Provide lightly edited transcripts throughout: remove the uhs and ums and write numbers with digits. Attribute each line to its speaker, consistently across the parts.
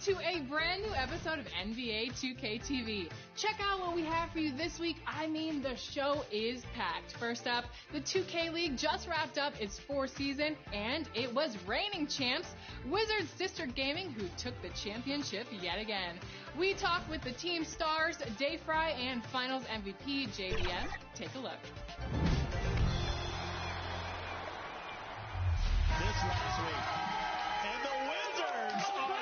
Speaker 1: to a brand new episode of NBA 2K TV. Check out what we have for you this week. I mean, the show is packed. First up, the 2K League just wrapped up its fourth season, and it was reigning champs, Wizards District Gaming, who took the championship yet again. We talk with the team stars, Dave Fry, and Finals MVP, JVM. Take a look.
Speaker 2: This last week. And the Wizards are...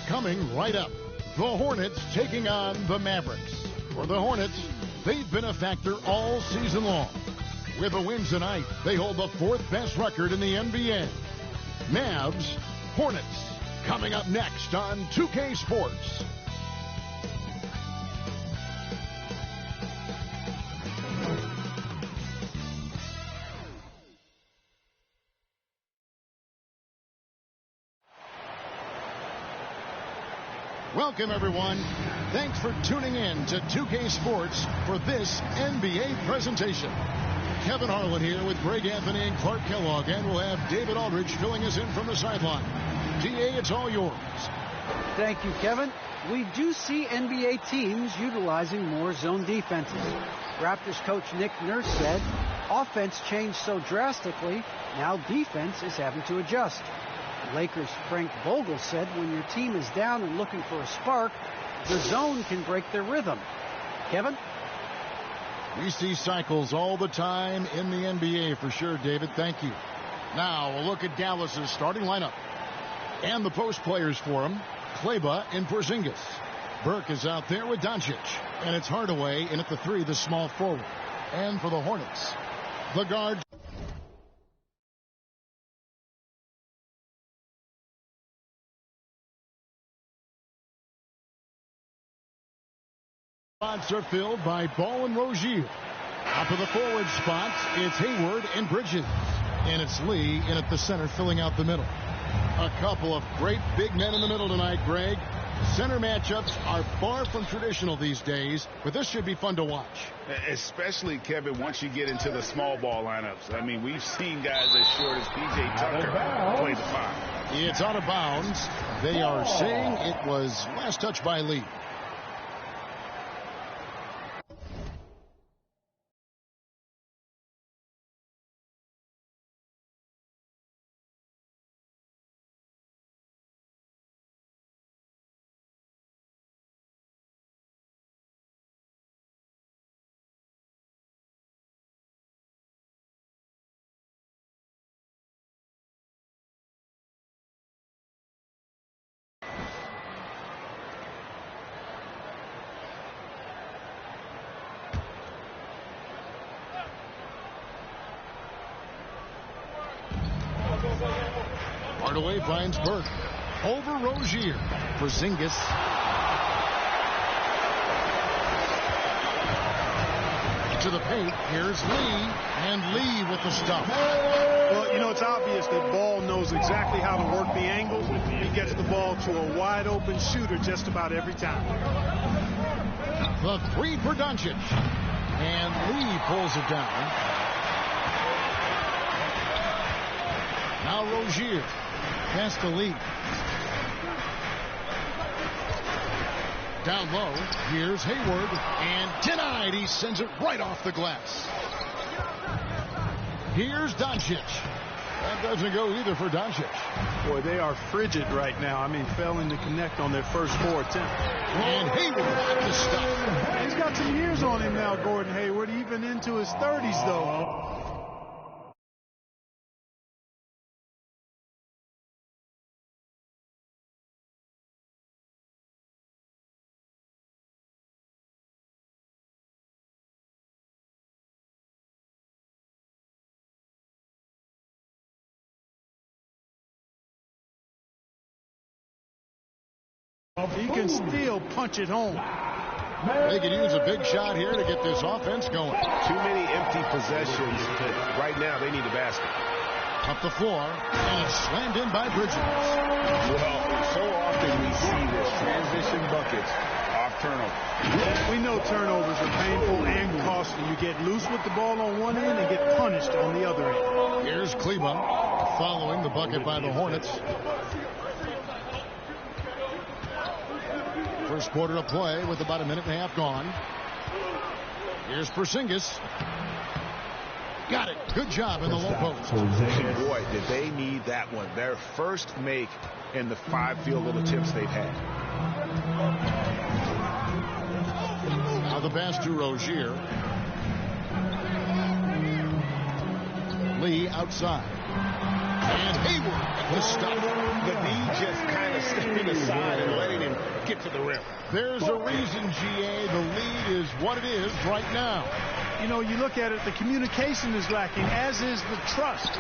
Speaker 3: Coming right up, the Hornets taking on the Mavericks. For the Hornets, they've been a factor all season long. With a win tonight, they hold the fourth best record in the NBA. Mavs, Hornets, coming up next on 2K Sports. Welcome, everyone. Thanks for tuning in to 2K Sports for this NBA presentation. Kevin Harlan here with Greg Anthony and Clark Kellogg, and we'll have David Aldridge filling us in from the sideline. DA, it's all yours.
Speaker 4: Thank you, Kevin. We do see NBA teams utilizing more zone defenses. Raptors coach Nick Nurse said, offense changed so drastically, now defense is having to adjust. Lakers' Frank Vogel said when your team is down and looking for a spark, the zone can break their rhythm. Kevin?
Speaker 3: We see cycles all the time in the NBA for sure, David. Thank you. Now we'll look at Dallas's starting lineup. And the post players for him, Kleba and Porzingis. Burke is out there with Doncic. And it's Hardaway in at the three, the small forward. And for the Hornets, the guard. Spots are filled by Ball and Rozier. Up to the forward spots, it's Hayward and Bridges. And it's Lee in at the center, filling out the middle. A couple of great big men in the middle tonight, Greg. Center matchups are far from traditional these days, but this should be fun to watch.
Speaker 5: Especially, Kevin, once you get into the small ball lineups. I mean, we've seen guys as short as P.J. Tucker play the five.
Speaker 3: It's out of bounds. They are saying it was last touch by Lee. Hardaway finds Burke. Over Rozier. Porzingis. To the paint. Here's Lee. And Lee with the stuff.
Speaker 6: Well, you know, it's obvious that Ball knows exactly how to work the angle. He gets the ball to a wide open shooter just about every time.
Speaker 3: The three for Doncic. And Lee pulls it down. Now Rozier. Pass to Lee. Down low. Here's Hayward. And denied. He sends it right off the glass. Here's Doncic. That doesn't go either for Doncic.
Speaker 6: Boy, they are frigid right now. I mean, failing to connect on their first four attempts.
Speaker 3: And Hayward got the stuff.
Speaker 6: He's got some years on him now, Gordon Hayward, even into his 30s, though. He can still punch it home.
Speaker 3: They could use a big shot here to get this offense going.
Speaker 5: Too many empty possessions. Right now, they need a basket.
Speaker 3: Up the floor, and it's slammed in by Bridges.
Speaker 5: Well, so often we see this transition buckets off turnover.
Speaker 6: We know turnovers are painful and costly. You get loose with the ball on one end and get punished on the other end.
Speaker 3: Here's Kleba following the bucket by the Hornets. First quarter of play with about a minute and a half gone. Here's Porzingis. Got it. Good job in the low post.
Speaker 5: Boy, did they need that one. Their first make in the 5 field goal attempts they've had.
Speaker 3: Now the pass to Rozier. Lee outside. And Hayward with the stop.
Speaker 5: The knee just kind of stepping aside and letting him get to the rim.
Speaker 3: There's a reason, GA, the lead is what it is right now.
Speaker 6: You know, you look at it, the communication is lacking, as is the trust.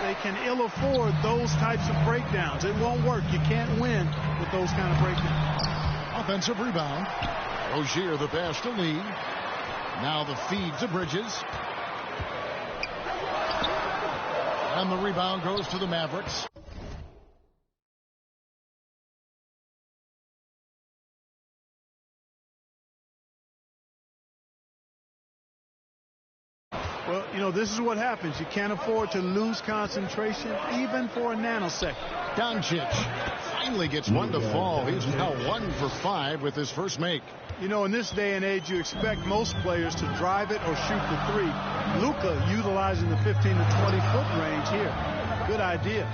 Speaker 6: They can ill afford those types of breakdowns. It won't work. You can't win with those kind of breakdowns.
Speaker 3: Offensive rebound. Rozier the pass to Lee. Now the feed to Bridges. And the rebound goes to the Mavericks.
Speaker 6: Well, you know, this is what happens. You can't afford to lose concentration even for a nanosecond.
Speaker 3: Doncic finally gets one to fall. He's now 1 for 5 with his first make.
Speaker 6: You know, in this day and age, you expect most players to drive it or shoot the three. Luka utilizing the 15 to 20-foot range here. Good idea.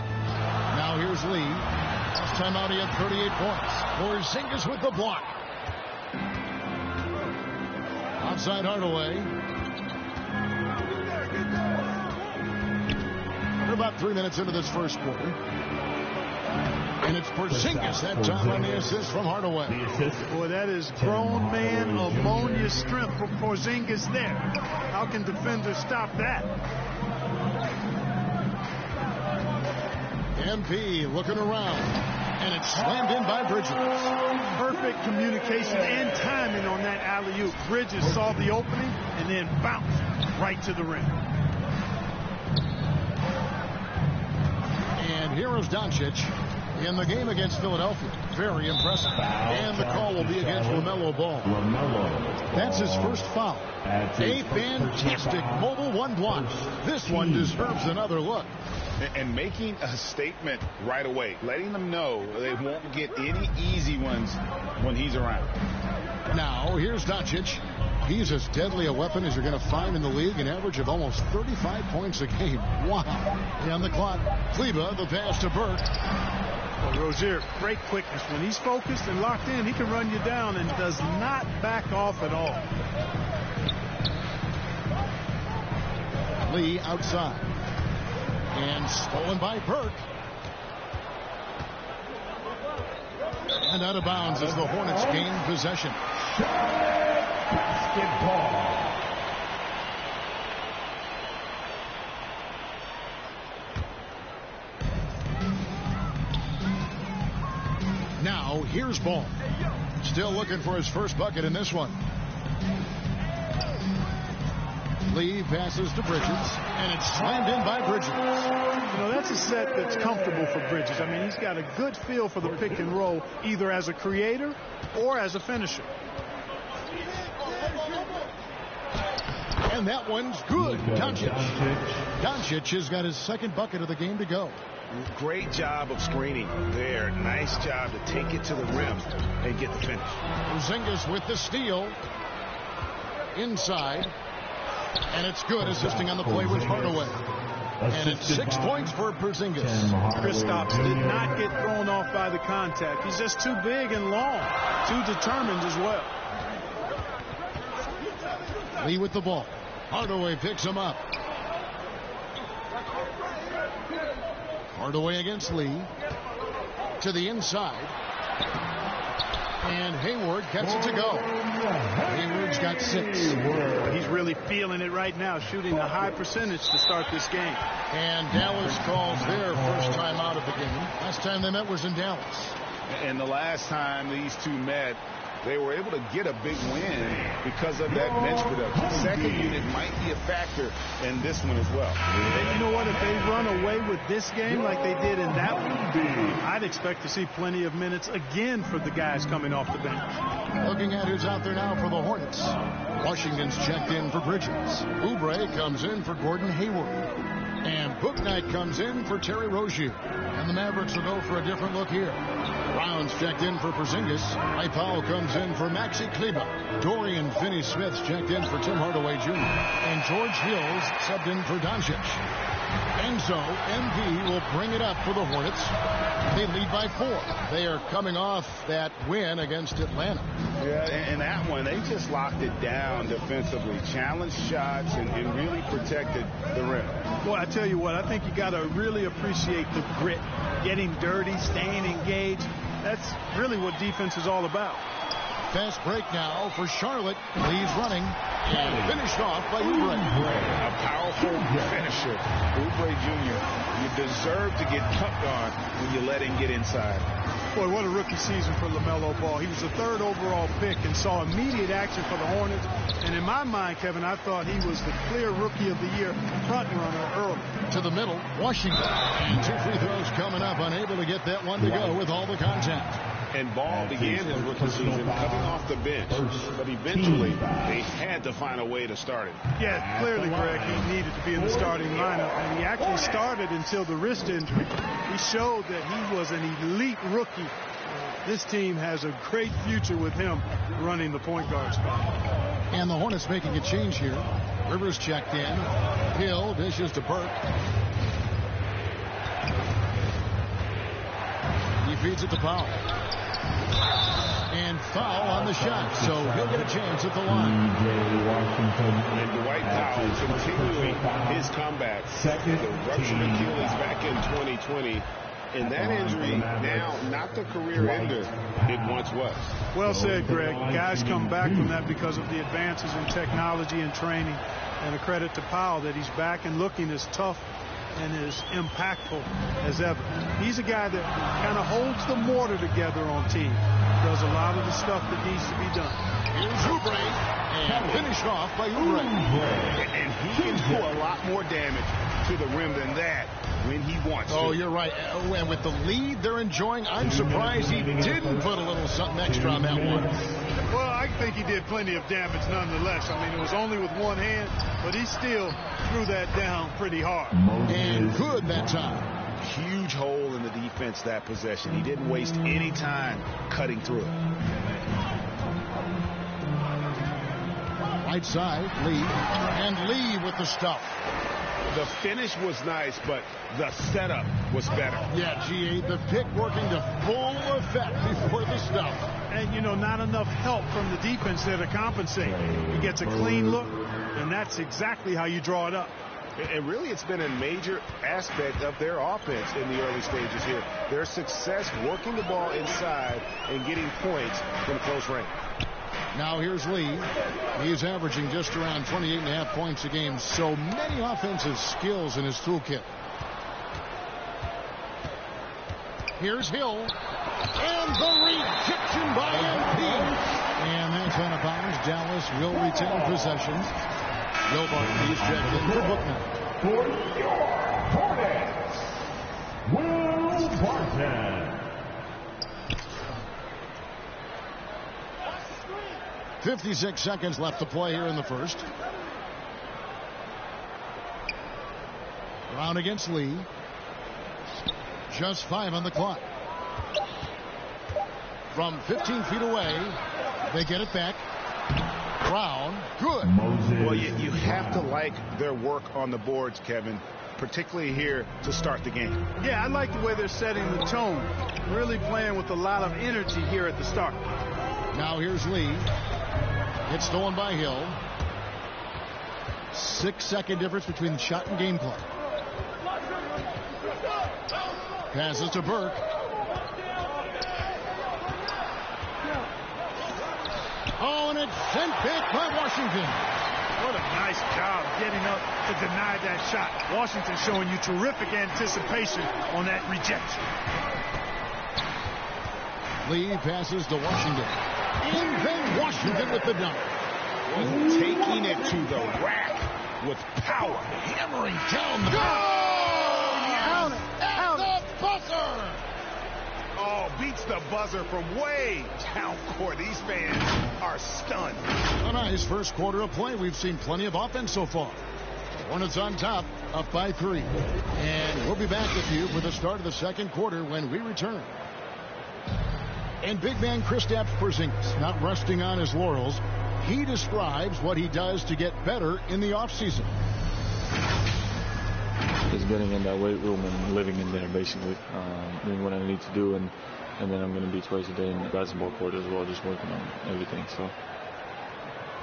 Speaker 3: Now here's Lee. Last time out he had 38 points. Porzingis with the block. Outside Hardaway. We're about 3 minutes into this first quarter. And it's Porzingis that time on the assist from Hardaway.
Speaker 6: Boy, that is grown man ammonia strength for Porzingis there. How can defenders stop that?
Speaker 3: MP looking around. And it's slammed in by Bridges.
Speaker 6: Perfect communication and timing on that alley-oop. Bridges saw the opening and then bounced right to the rim.
Speaker 3: And here is Doncic in the game against Philadelphia. Very impressive. And the call will be against LaMelo Ball. That's his first foul. A fantastic mobile one block. This one deserves another look.
Speaker 5: And making a statement right away, letting them know they won't get any easy ones when he's around.
Speaker 3: Now, here's Doncic. He's as deadly a weapon as you're going to find in the league, an average of almost 35 points a game. Wow. On the clock, Kleba, the pass to Burke.
Speaker 6: Well, Rozier, great quickness. When he's focused and locked in, he can run you down and does not back off at all.
Speaker 3: Lee outside. And stolen by Burke. And out of bounds as the Hornets gain possession.
Speaker 2: Basketball.
Speaker 3: Now, here's Ball. Still looking for his first bucket in this one. Lee passes to Bridges, and it's slammed in by Bridges.
Speaker 6: You know, that's a set that's comfortable for Bridges. I mean, he's got a good feel for the pick and roll, either as a creator or as a finisher.
Speaker 3: And that one's good. Doncic has got his second bucket of the game to go.
Speaker 5: Great job of screening there. Nice job to take it to the rim and get the finish.
Speaker 3: Porzingis with the steal. Inside. And it's good, assisting on the play with Hardaway. And it's 6 points for Porzingis.
Speaker 6: Kristaps did not get thrown off by the contact. He's just too big and long, too determined as well.
Speaker 3: Lee with the ball. Hardaway picks him up. Hardaway against Lee. To the inside. And Hayward gets it to go. Hayward's got 6.
Speaker 6: He's really feeling it right now, shooting a high percentage to start this game.
Speaker 3: And Dallas calls their first time out of the game. Last time they met was in Dallas.
Speaker 5: And the last time these two met, they were able to get a big win because of that bench production. Second unit might be a factor in this one as well.
Speaker 6: And you know what? If they run away with this game like they did in that one, I'd expect to see plenty of minutes again for the guys coming off the bench.
Speaker 3: Looking at who's out there now for the Hornets. Washington's checked in for Bridges. Oubre comes in for Gordon Hayward. And Bouknight comes in for Terry Rozier. And the Mavericks will go for a different look here. Brown's checked in for Porzingis. Mike Powell comes in for Maxi Kleber. Dorian Finney-Smith's checked in for Tim Hardaway Jr. And George Hill's subbed in for Doncic. And so MV will bring it up for the Hornets. They lead by 4. They are coming off that win against Atlanta.
Speaker 5: Yeah, and that one, they just locked it down defensively. Challenged shots and really protected the rim.
Speaker 6: Well, I tell you what, I think you got to really appreciate the grit. Getting dirty, staying engaged. That's really what defense is all about.
Speaker 3: Fast break now for Charlotte. Leaves running. And finished off by Oubre.
Speaker 5: A powerful finisher. Oubre Jr., you deserve to get dunked on when you let him get inside.
Speaker 6: Boy, what a rookie season for LaMelo Ball. He was the 3rd overall pick and saw immediate action for the Hornets. And in my mind, Kevin, I thought he was the clear Rookie of the Year front runner early.
Speaker 3: To the middle, Washington. And 2 free throws coming up, unable to get that one to go with all the contact.
Speaker 5: And Ball began his rookie season coming off the bench, but eventually they had to find a way to start it.
Speaker 6: Yeah, clearly, Greg, he needed to be in the starting lineup, and he actually started until the wrist injury. He showed that he was an elite rookie. This team has a great future with him running the point guard spot.
Speaker 3: And the Hornets making a change here. Rivers checked in. Hill dishes to Burke. He feeds it to Powell. And foul on the shot, so he'll get a chance at the line.
Speaker 5: And Dwight Powell continuing his comeback. The ruptured Achilles back in 2020. And that injury now not the career ender it once was.
Speaker 6: Well said, Greg. Guys come back from that because of the advances in technology and training. And a credit to Powell that he's back and looking as tough and as impactful as ever. He's a guy that kind of holds the mortar together on team. Does a lot of the stuff that needs to be done.
Speaker 3: Here's Oubre, and finished off by Oubre.
Speaker 5: And he can do a lot more damage to the rim than that when he wants to.
Speaker 3: Oh, you're right. And with the lead they're enjoying, I'm surprised he didn't put a little something extra on that one.
Speaker 6: Well, I think he did plenty of damage nonetheless. I mean, it was only with one hand, but he still threw that down pretty hard.
Speaker 3: And good that time.
Speaker 5: Huge hole in the defense that possession. He didn't waste any time cutting through it.
Speaker 3: Right side, Lee. And Lee with the stuff.
Speaker 5: The finish was nice, but the setup was better.
Speaker 3: Yeah, G8, the pick working to full effect before the stuff.
Speaker 6: And, you know, not enough help from the defense there to compensate. He gets a clean look, and that's exactly how you draw it up.
Speaker 5: And really, it's been a major aspect of their offense in the early stages here. Their success working the ball inside and getting points from close range.
Speaker 3: Now here's Lee. He's averaging just around 28.5 points a game. So many offensive skills in his toolkit. Here's Hill. And the rejection by MP. And that's out of bounds. Dallas will retain possession. Will Barkley's checked in for Bouknight.
Speaker 2: For your Hornets, Will Barton.
Speaker 3: 56 seconds left to play here in the first. Brown against Lee. Just 5 on the clock. From 15 feet away, they get it back. Brown, good.
Speaker 5: Well, you have to like their work on the boards, Kevin, particularly here to start the game.
Speaker 6: Yeah, I like the way they're setting the tone. Really playing with a lot of energy here at the start.
Speaker 3: Now here's Lee. It's stolen by Hill. 6-second difference between the shot and game clock. Passes to Burke. Oh, and it's sent back by Washington.
Speaker 6: What a nice job getting up to deny that shot. Washington showing you terrific anticipation on that rejection.
Speaker 3: Lee passes to Washington. And then Washington with the dunk.
Speaker 5: Taking it to the rack with power.
Speaker 3: Hammering down the at the buzzer.
Speaker 5: Oh, beats the buzzer from way down court. These fans are stunned.
Speaker 3: A nice first quarter of play. We've seen plenty of offense so far. Hornets on top, up by 3. And we'll be back with you for the start of the second quarter when we return. And big man Kristaps Porzingis, not resting on his laurels, he describes what he does to get better in the offseason.
Speaker 7: Just getting in that weight room and living in there, basically. Doing what I need to do, and then I'm going to be twice a day in the basketball court as well, just working on everything. So.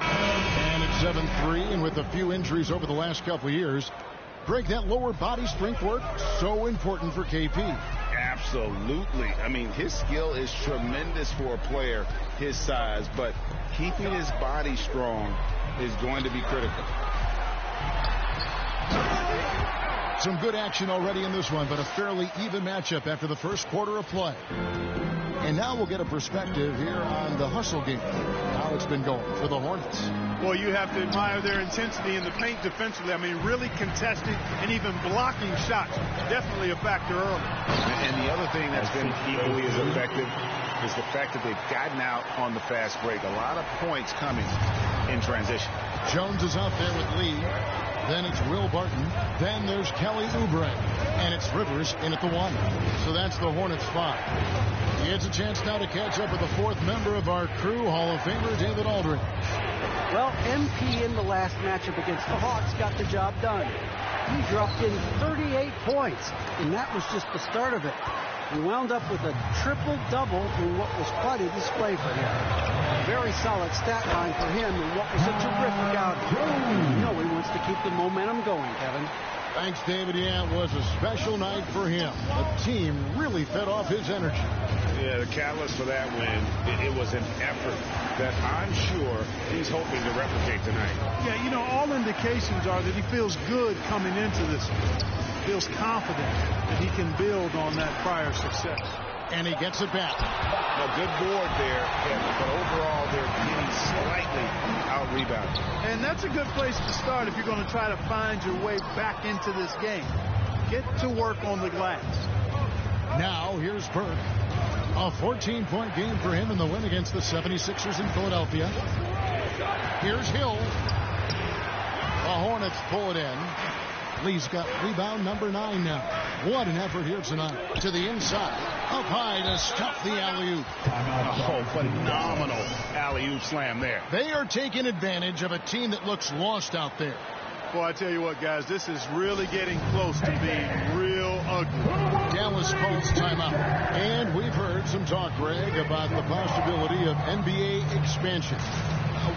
Speaker 3: And it's 7-3, and with a few injuries over the last couple of years, Greg, that lower body strength work, so important for KP.
Speaker 5: Absolutely. I mean, his skill is tremendous for a player his size, but keeping his body strong is going to be critical.
Speaker 3: Some good action already in this one, but a fairly even matchup after the first quarter of play. And now we'll get a perspective here on the hustle game, how it's been going for the Hornets.
Speaker 6: Well, you have to admire their intensity in the paint defensively. I mean, really contesting and even blocking shots. Definitely a factor early.
Speaker 5: And the other thing that's been equally as effective is the fact that they've gotten out on the fast break. A lot of points coming in transition. Jones is out there with Lee. Then it's Will Barton. Then there's Kelly Oubre. And it's Rivers in at the 1. So that's the Hornets 5. He has a chance now to catch up with the 4th member of our crew, Hall of Famer David Aldridge.
Speaker 4: Well, MP in the last matchup against the Hawks got the job done. He dropped in 38 points, and that was just the start of it. He wound up with a triple-double in what was quite a display for him. Very solid stat line for him in what was a terrific outing. You know he wants to keep the momentum going, Kevin.
Speaker 3: Thanks, David. Yeah, it was a special night for him. The team really fed off his energy.
Speaker 5: Yeah, the catalyst for that win, it was an effort that I'm sure he's hoping to replicate tonight.
Speaker 6: Yeah, you know, all indications are that he feels good coming into this one. Feels confident that he can build on that prior success.
Speaker 3: And he gets it back.
Speaker 5: A good board there, Kevin, but overall they're getting slightly out-rebounded.
Speaker 6: And that's a good place to start if you're going to try to find your way back into this game. Get to work on the glass.
Speaker 3: Now, here's Burke. A 14-point game for him in the win against the 76ers in Philadelphia. Here's Hill. The Hornets pull it in. Lee's got rebound number 9 now. What an effort here tonight. To the inside. Up high to stop the alley-oop.
Speaker 5: Oh, phenomenal alley-oop slam there.
Speaker 3: They are taking advantage of a team that looks lost out there.
Speaker 6: Boy, I tell you what, guys, this is really getting close to being real ugly.
Speaker 3: Dallas calls timeout. And we've heard some talk, Greg, about the possibility of NBA expansion.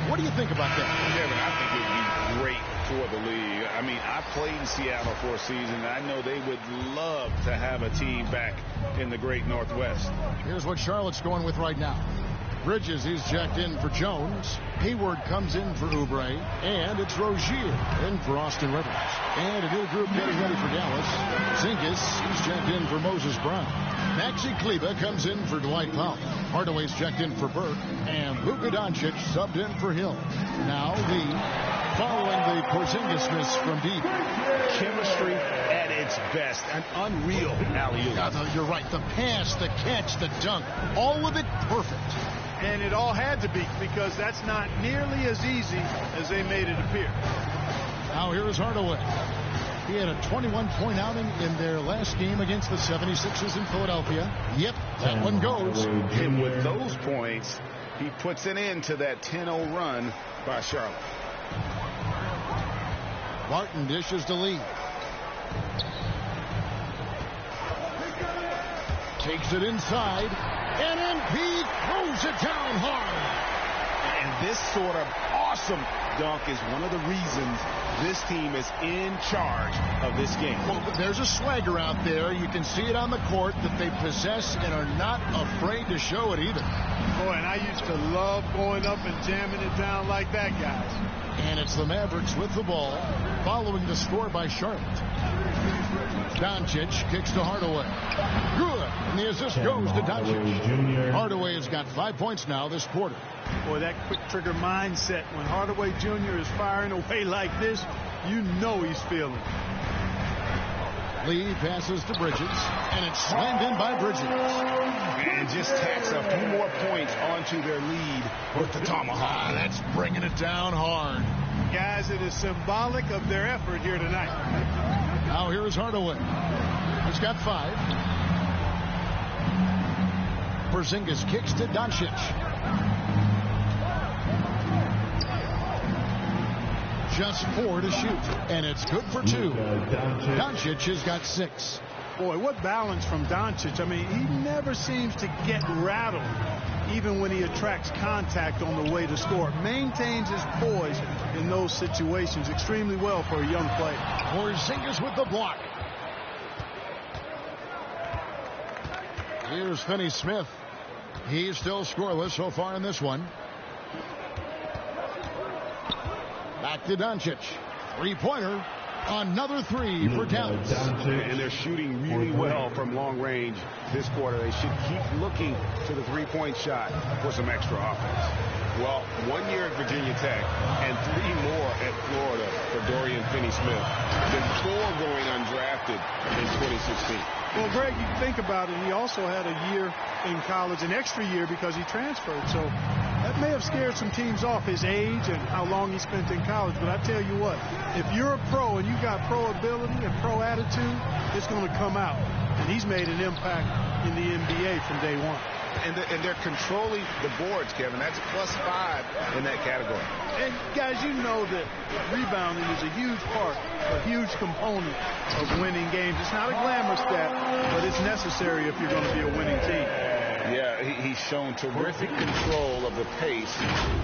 Speaker 3: What do you think about that?
Speaker 5: Kevin, I think it would be great for the league. I mean, I played in Seattle for a season, and I know they would love to have a team back in the great Northwest.
Speaker 3: Here's what Charlotte's going with right now. Bridges is checked in for Jones. Hayward comes in for Oubre. And it's Rozier in for Austin Rivers. And a new group getting ready for Dallas. Zingas is checked in for Moses Brown. Maxi Kleber comes in for Dwight Powell. Hardaway's checked in for Burke. And Luka Doncic subbed in for Hill. Now following the Porzingis miss from deep.
Speaker 5: Chemistry at its best. An unreal alley-oop.
Speaker 3: You're right. The pass, the catch, the dunk. All of it perfect.
Speaker 6: And it all had to be, because that's not nearly as easy as they made it appear.
Speaker 3: Now here is Hardaway. He had a 21-point outing in their last game against the 76ers in Philadelphia. Yep, that one goes.
Speaker 5: And with those points, he puts an end to that 10-0 run by Charlotte.
Speaker 3: Barton dishes to Lee. Takes it inside. And MP throws it down hard.
Speaker 5: And this sort of awesome dunk is one of the reasons this team is in charge of this game.
Speaker 3: Well, there's a swagger out there. You can see it on the court that they possess and are not afraid to show it either.
Speaker 6: Boy, and I used to love going up and jamming it down like that, guys.
Speaker 3: And it's the Mavericks with the ball, following the score by Charlotte. Doncic kicks to Hardaway. Good. And the assist goes to Doncic. Hardaway has got 5 points now this quarter.
Speaker 6: Boy, that quick trigger mindset. When Hardaway Jr. is firing away like this, you know he's feeling.
Speaker 3: Lee passes to Bridges, and it's slammed in by Bridges.
Speaker 5: And just tacks a few more points onto their lead with the tomahawk.
Speaker 3: That's bringing it down hard.
Speaker 6: Guys, it is symbolic of their effort here tonight.
Speaker 3: Now here is Hardaway. He's got 5. Porzingis kicks to Doncic. Just 4 to shoot, and it's good for 2. Doncic has got 6.
Speaker 6: Boy, what balance from Doncic. I mean, he never seems to get rattled, even when he attracts contact on the way to score. Maintains his poise in those situations extremely well for a young player.
Speaker 3: Porzingis with the block. Here's Finney-Smith. He's still scoreless so far in this one. Back to Doncic. 3-pointer. Another 3 for Dallas.
Speaker 5: And they're shooting really well from long range this quarter. They should keep looking to the 3-point shot for some extra offense. Well, 1 year at Virginia Tech and 3 more at Florida for Dorian Finney-Smith before going undrafted in 2016.
Speaker 6: Well, Greg, you think about it, he also had a year in college, an extra year because he transferred. So that may have scared some teams off, his age and how long he spent in college. But I tell you what, if you're a pro and you got pro ability and pro attitude, it's going to come out. And he's made an impact in the NBA from day one.
Speaker 5: And they're controlling the boards, Kevin. That's a +5 in that category.
Speaker 6: And, guys, you know that rebounding is a huge part, a huge component of winning games. It's not a glamorous stat, but it's necessary if you're going to be a winning team.
Speaker 5: Yeah, he's shown terrific control of the pace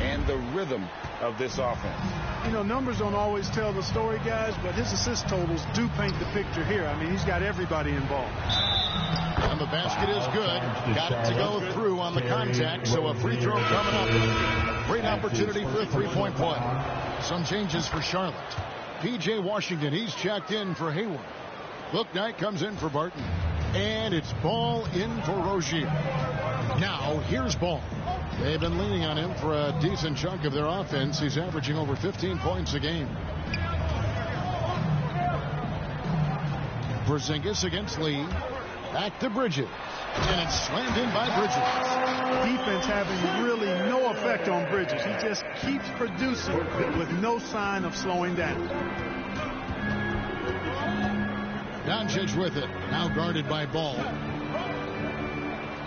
Speaker 5: and the rhythm of this offense.
Speaker 6: You know, numbers don't always tell the story, guys, but his assist totals do paint the picture here. I mean, he's got everybody involved.
Speaker 3: And the basket is good. Got it to go through on the contact, so a free throw coming up. Great opportunity for a 3-point play. Some changes for Charlotte. P.J. Washington, he's checked in for Hayward. Bouknight comes in for Barton. And it's Ball in for Rozier. Now, here's Ball. They've been leaning on him for a decent chunk of their offense. He's averaging over 15 points a game. Porzingis against Lee. Back to Bridges. And it's slammed in by Bridges.
Speaker 6: Defense having really no effect on Bridges. He just keeps producing with no sign of slowing down.
Speaker 3: Doncic with it. Now guarded by Ball.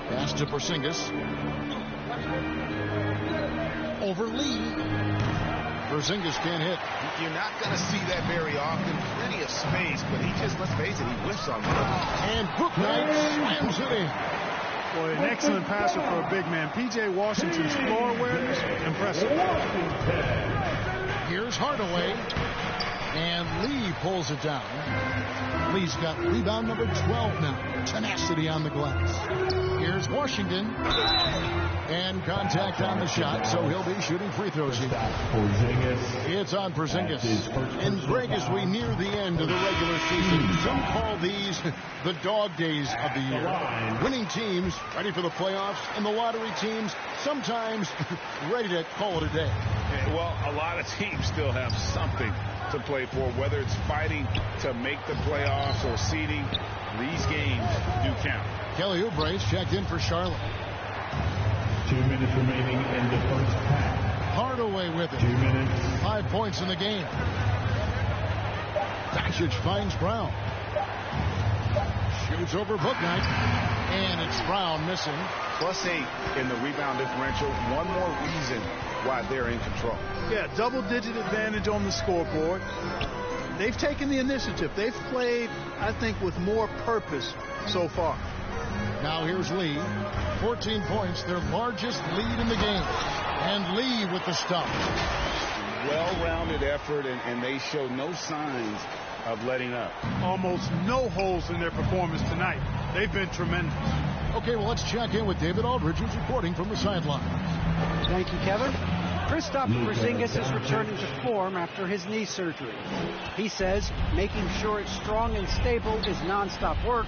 Speaker 3: Pass to Porzingis. Over Lee. Porzingis can't hit.
Speaker 5: You're not going to see that very often. Plenty of space, but he just, let's face it, he whiffs on that.
Speaker 3: And Bouknight slams it in.
Speaker 6: Boy, an excellent passer for a big man. P.J. Washington's floor awareness, impressive.
Speaker 3: Here's Hardaway. And Lee pulls it down. Lee's got rebound number 12 now. Tenacity on the glass. Here's Washington. And contact on the shot, so he'll be shooting free throws here. It's on Porzingis. And Greg, as we near the end of the regular season, some call these the dog days of the year. Winning teams ready for the playoffs, and the lottery teams sometimes ready to call it a day.
Speaker 5: Well, a lot of teams still have something to play for, whether it's fighting to make the playoffs or seeding. These games do count.
Speaker 3: Kelly Oubre's checked in for Charlotte.
Speaker 2: 2 minutes remaining in the first half.
Speaker 3: Hardaway with it.
Speaker 2: 2 minutes.
Speaker 3: 5 points in the game. Doncic finds Brown. Shoots over Bouknight. And it's Brown missing.
Speaker 5: +8 in the rebound differential. One more reason why they're in control.
Speaker 6: Yeah, double-digit advantage on the scoreboard. They've taken the initiative. They've played, I think, with more purpose so far.
Speaker 3: Now here's Lee. 14 points, their largest lead in the game. And Lee with the stop.
Speaker 5: Well-rounded effort, and they show no signs of letting up.
Speaker 6: Almost no holes in their performance tonight. They've been tremendous.
Speaker 3: Okay, well, let's check in with David Aldridge, who's reporting from the sideline.
Speaker 4: Thank you, Kevin. Kristaps Porzingis is returning to form after his knee surgery. He says making sure it's strong and stable is nonstop work.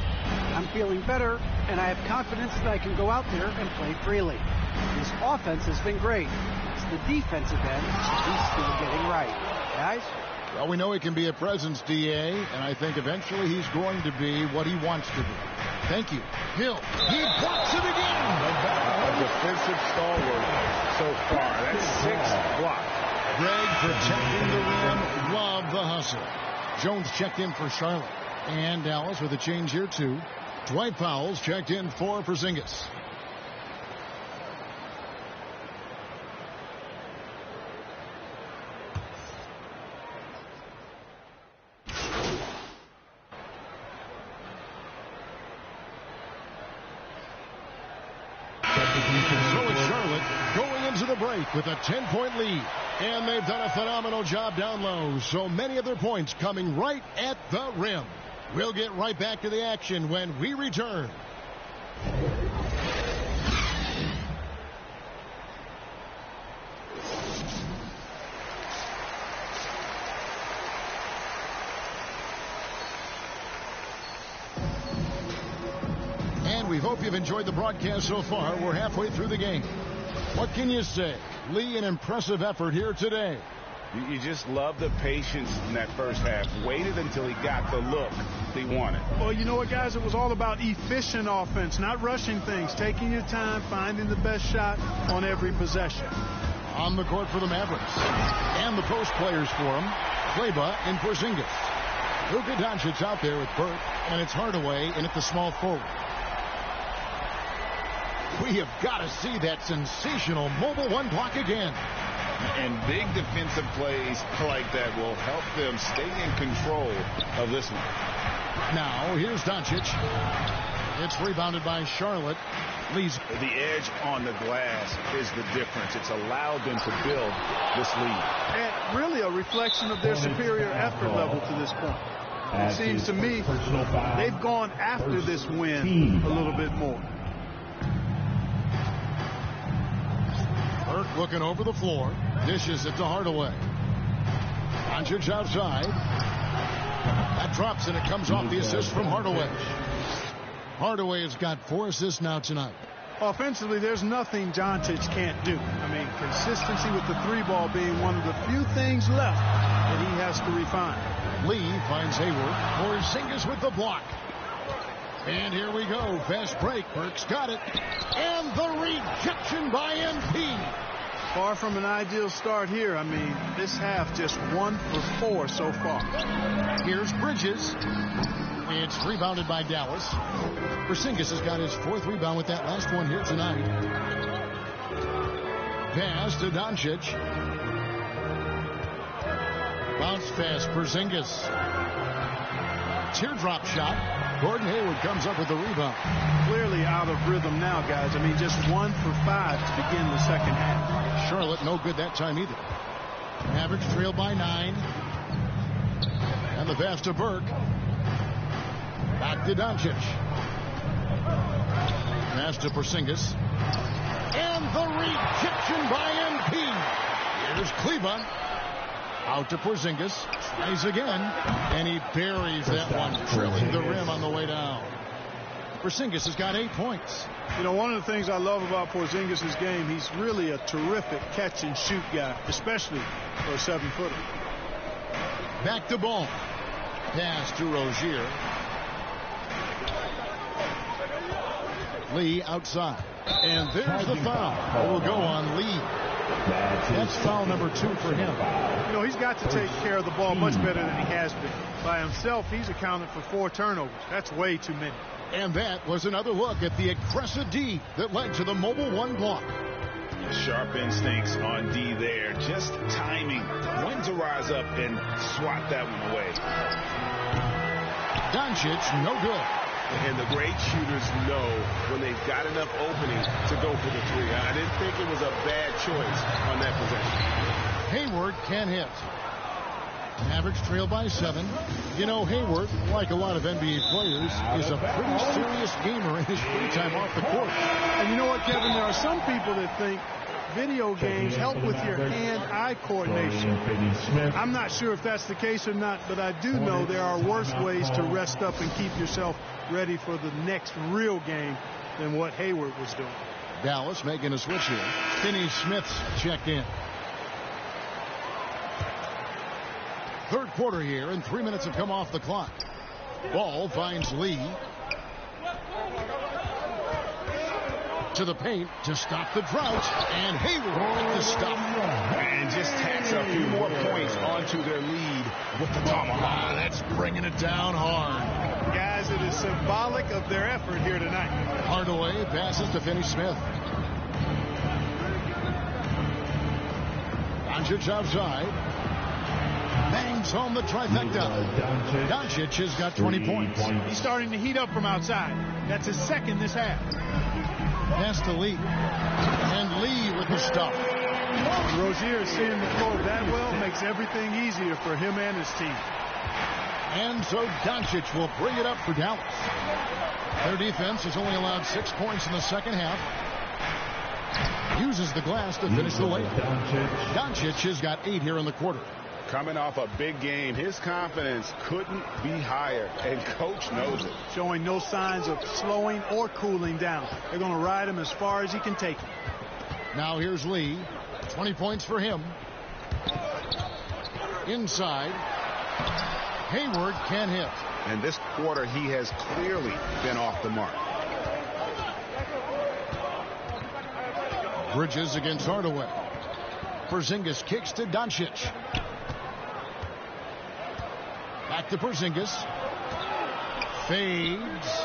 Speaker 4: I'm feeling better, and I have confidence that I can go out there and play freely. His offense has been great. It's the defensive end he's still getting right. Guys?
Speaker 3: Well, we know he can be a presence, D.A., and I think eventually he's going to be what he wants to be. Thank you. Hill. He blocks it again.
Speaker 5: A defensive stalwart so far. That's 6 blocks.
Speaker 3: Greg protecting the rim. Love the hustle. Jones checked in for Charlotte. And Dallas with a change here, too. Dwight Powell's checked in for Porzingis. Break with a 10-point lead, and they've done a phenomenal job down low. So many of their points coming right at the rim. We'll get right back to the action when we return. And we hope you've enjoyed the broadcast so far. We're halfway through the game. What can you say? Lee, an impressive effort here today.
Speaker 5: You just love the patience in that first half. Waited until he got the look he wanted.
Speaker 6: Well, you know what, guys? It was all about efficient offense, not rushing things, taking your time, finding the best shot on every possession.
Speaker 3: On the court for the Mavericks. And the post players for him. Kleber and Porzingis. Luka Doncic out there with Burke, and it's Hardaway in at the small forward. We have got to see that sensational mobile one block again.
Speaker 5: And big defensive plays like that will help them stay in control of this one.
Speaker 3: Now, here's Doncic. It's rebounded by Charlotte. Lee's
Speaker 5: the edge on the glass is the difference. It's allowed them to build this lead.
Speaker 6: And really a reflection of their superior effort level to this point. It seems to me they've gone after this win a little bit more.
Speaker 3: Burke looking over the floor. Dishes it to Hardaway. Doncic outside. That drops and it comes off the assist from Hardaway. Hardaway has got 4 assists now tonight.
Speaker 6: Offensively, there's nothing Doncic can't do. I mean, consistency with the 3-ball being one of the few things left that he has to refine.
Speaker 3: Lee finds Hayward. Porzingis with the block. And here we go. Fast break. Burke's got it. And the rejection by MP.
Speaker 6: Far from an ideal start here. I mean, this half just 1 for 4 so far.
Speaker 3: Here's Bridges. It's rebounded by Dallas. Porzingis has got his 4th rebound with that last one here tonight. Pass to Doncic. Bounce pass, Porzingis. Teardrop shot. Gordon Hayward comes up with the rebound.
Speaker 6: Clearly out of rhythm now, guys. I mean, just 1 for 5 to begin the second half.
Speaker 3: Charlotte no good that time either. Mavericks trailed by 9. And the pass to Burke. Back to Doncic. Pass to Porzingis. And the rejection by MP. Here's Kleber. Out to Porzingis. Tries again. And he buries that one, trailing the rim on the way down. Porzingis has got 8 points.
Speaker 6: You know, one of the things I love about Porzingis' game, he's really a terrific catch-and-shoot guy, especially for a 7-footer.
Speaker 3: Back to Ball. Pass to Rozier. Lee outside. And there's the foul. It will go on Lee. That's foul number 2 for him.
Speaker 6: You know, he's got to take care of the ball much better than he has been. By himself, he's accounted for 4 turnovers. That's way too many.
Speaker 3: And that was another look at the aggressive D that led to the mobile one block.
Speaker 5: Sharp instincts on D there. Just timing when to rise up and swat that one away.
Speaker 3: Doncic, no good.
Speaker 5: And the great shooters know when they've got enough opening to go for the 3. I didn't think it was a bad choice on that possession.
Speaker 3: Hayward can hit. Mavericks trail by 7. You know, Hayward, like a lot of NBA players, is a pretty serious gamer in his free time off the court.
Speaker 6: And you know what, Kevin? There are some people that think video games help with your hand-eye coordination. I'm not sure if that's the case or not, but I do know there are worse ways to rest up and keep yourself ready for the next real game than what Hayward was doing.
Speaker 3: Dallas making a switch here. Finney Smith's checked in. Third quarter here, and 3 minutes have come off the clock. Ball finds Lee. To the paint to stop the drought, and Hayward to stop.
Speaker 5: And just tacks a few more points onto their lead with the tomahawk.
Speaker 3: That's bringing it down hard.
Speaker 6: Guys, it is symbolic of their effort here tonight.
Speaker 3: Hardaway passes to Finney Smith. Doncic outside. Bangs home the trifecta. Doncic has got 20 points.
Speaker 6: He's starting to heat up from outside. That's his second this half.
Speaker 3: Pass to Lee. And Lee with the stop.
Speaker 6: Rozier seeing the floor that well makes everything easier for him and his team.
Speaker 3: And so Doncic will bring it up for Dallas. Their defense has only allowed 6 points in the second half. Uses the glass to finish the layup. Doncic has got 8 here in the quarter.
Speaker 5: Coming off a big game, his confidence couldn't be higher, and coach knows it.
Speaker 6: Showing no signs of slowing or cooling down. They're going to ride him as far as he can take him.
Speaker 3: Now here's Lee. 20 points for him. Inside. Hayward can't hit.
Speaker 5: And this quarter, he has clearly been off the mark.
Speaker 3: Bridges against Hardaway. Porzingis kicks to Doncic. Back to Porzingis. Fades.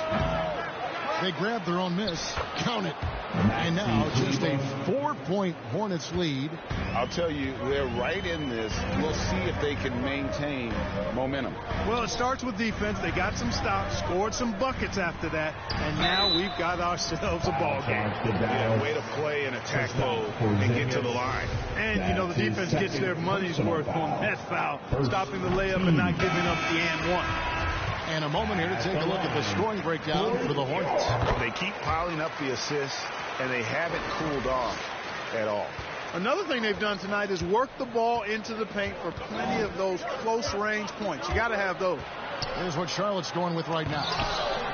Speaker 3: They grab their own miss. Count it. And now just a 4-point Hornets lead.
Speaker 5: I'll tell you, they're right in this. We'll see if they can maintain momentum.
Speaker 6: Well, it starts with defense. They got some stops, scored some buckets after that, and now we've got ourselves a ball game.
Speaker 5: Yeah, way to play in attack mode and get to the line.
Speaker 6: And, you know, the defense gets their money's worth on that foul, stopping the layup and not giving up the and one.
Speaker 3: And a moment here to take a look at the scoring breakdown for the Hornets.
Speaker 5: They keep piling up the assists, and they haven't cooled off at all.
Speaker 6: Another thing they've done tonight is work the ball into the paint for plenty of those close-range points. You got to have those.
Speaker 3: Here's what Charlotte's going with right now.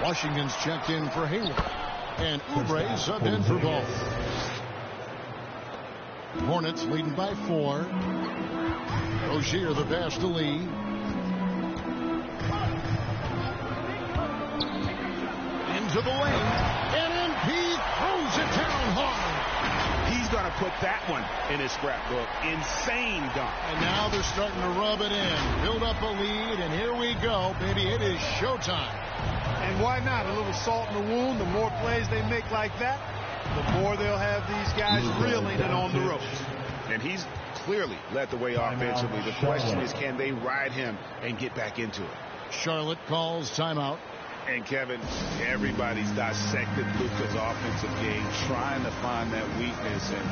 Speaker 3: Washington's checked in for Hayward. And Oubre subbed in for Ball. Hornets leading by 4. Rozier the pass to Lee. Into the lane. And MP throws it down hard.
Speaker 5: He's going to put that one in his scrapbook. Insane dunk.
Speaker 3: And now they're starting to rub it in. Build up a lead, and here we go, baby. It is showtime.
Speaker 6: And why not? A little salt in the wound. The more plays they make like that, the more they'll have these guys reeling and on the ropes.
Speaker 5: And he's clearly led the way offensively. The question is, can they ride him and get back into it?
Speaker 3: Charlotte calls timeout.
Speaker 5: And, Kevin, everybody's dissected Luka's offensive game, trying to find that weakness. And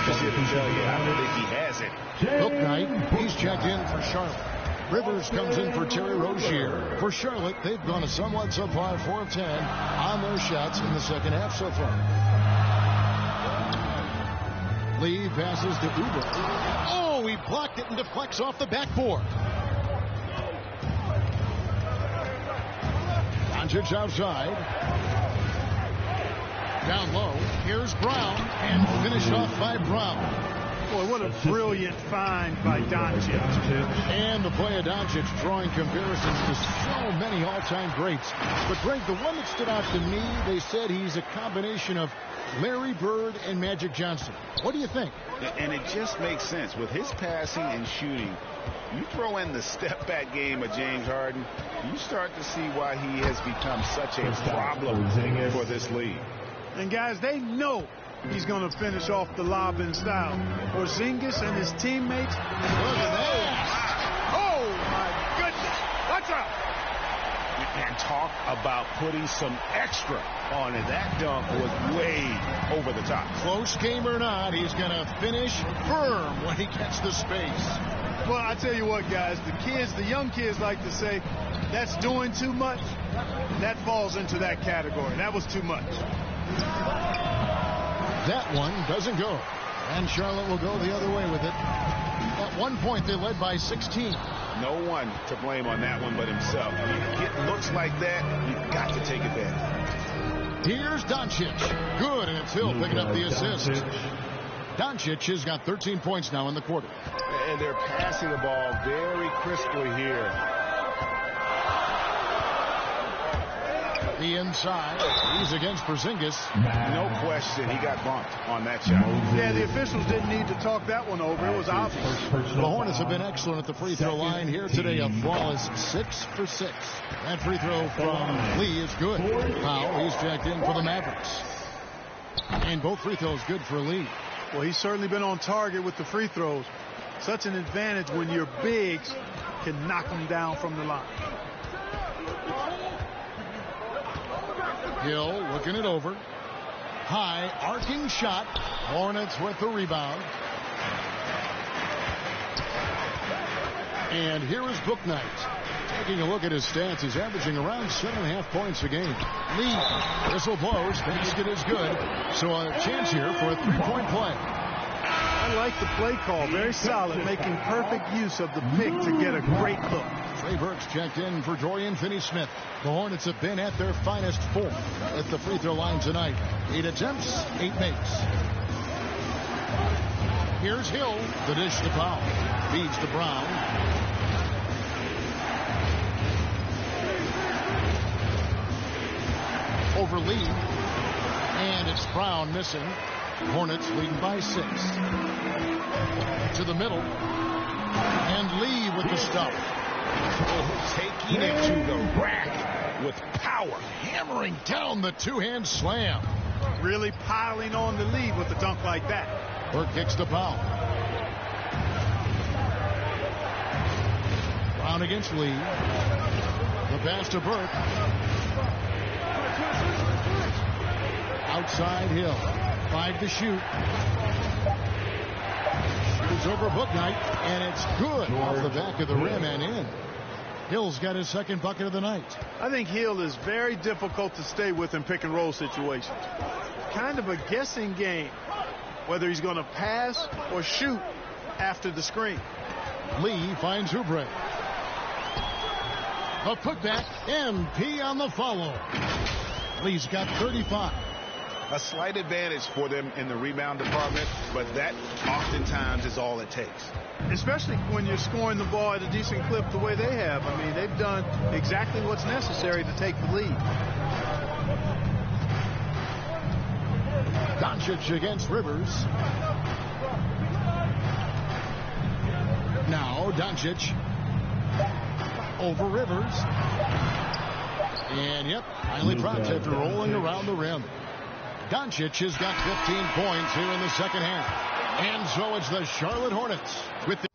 Speaker 5: just here to tell you, I don't think he has it.
Speaker 3: Bouknight, he's checked in for Charlotte. Rivers comes in for Terry Rozier. For Charlotte, they've gone a somewhat subpar 4 of 10 on their shots in the second half so far. Lee passes to Oubre. Oh, he blocked it and deflects off the backboard. Doncic outside. Down low. Here's Brown. And finish off by Brown.
Speaker 6: Boy, what a brilliant find by Doncic.
Speaker 3: And the play of Doncic drawing comparisons to so many all-time greats. But, Greg, the one that stood out to me, they said he's a combination of Larry Bird and Magic Johnson. What do you think?
Speaker 5: And it just makes sense. With his passing and shooting, you throw in the step-back game of James Harden, you start to see why he has become such a problem for this league.
Speaker 6: And, guys, they know he's going to finish off the lob in style. Porzingis and his teammates.
Speaker 3: Look at that.
Speaker 6: Oh, my goodness. Watch out.
Speaker 5: And talk about putting some extra on it. That dunk was way over the top.
Speaker 3: Close game or not, he's going to finish firm when he gets the space.
Speaker 6: Well, I tell you what, guys, the young kids like to say, that's doing too much. That falls into that category. That was too much.
Speaker 3: That one doesn't go. And Charlotte will go the other way with it. At one point, they led by 16.
Speaker 5: No one to blame on that one but himself. You get looks like that, you've got to take advantage.
Speaker 3: Here's Doncic. Good, and it's Hill picking up the assist. Doncic has got 13 points now in the quarter.
Speaker 5: And they're passing the ball very crisply here.
Speaker 3: The inside. He's against Porzingis.
Speaker 5: No question, he got bumped on that shot.
Speaker 6: Yeah, the officials didn't need to talk that one over. It was obvious.
Speaker 3: The Hornets have been excellent at the free throw line here today. A flawless 6 for 6. That free throw from Lee is good. Powell, he's checked in for the Mavericks. And both free throws good for Lee.
Speaker 6: Well, he's certainly been on target with the free throws. Such an advantage when your bigs can knock them down from the line.
Speaker 3: Hill looking it over. High arcing shot. Hornets with the rebound. And here is Bouknight. Taking a look at his stats, he's averaging around 7.5 points a game. Lee, whistle blows, basket is good. So a chance here for a three-point play.
Speaker 6: I like the play call, very solid, making perfect use of the pick to get a great look.
Speaker 3: Trey Burks checked in for Dorian Finney-Smith. The Hornets have been at their finest 4 at the free throw line tonight. 8 attempts, 8 makes. Here's Hill, the dish to Powell. Feeds to Brown. Over Lee. And it's Brown missing. Hornets leading by 6. To the middle. And Lee with the stuff.
Speaker 5: Taking it to the rack with power.
Speaker 3: Hammering down the two-hand slam.
Speaker 6: Really piling on the lead with a dunk like that.
Speaker 3: Burke kicks to Powell. Brown against Lee. The pass to Burke. Outside Hill. 5 to shoot. Shoots over Bouknight, and it's good off the back of the rim and in. Hill's got his second bucket of the night.
Speaker 6: I think Hill is very difficult to stay with in pick and roll situations. Kind of a guessing game, whether he's going to pass or shoot after the screen.
Speaker 3: Lee finds Oubre. A putback, MP on the follow. Lee's got 35.
Speaker 5: A slight advantage for them in the rebound department, but that oftentimes is all it takes.
Speaker 6: Especially when you're scoring the ball at a decent clip the way they have. I mean, they've done exactly what's necessary to take the lead.
Speaker 3: Doncic against Rivers. Now Doncic over Rivers. And yep, finally dropped after rolling around the rim. Doncic has got 15 points here in the second half. And so it's the Charlotte Hornets with the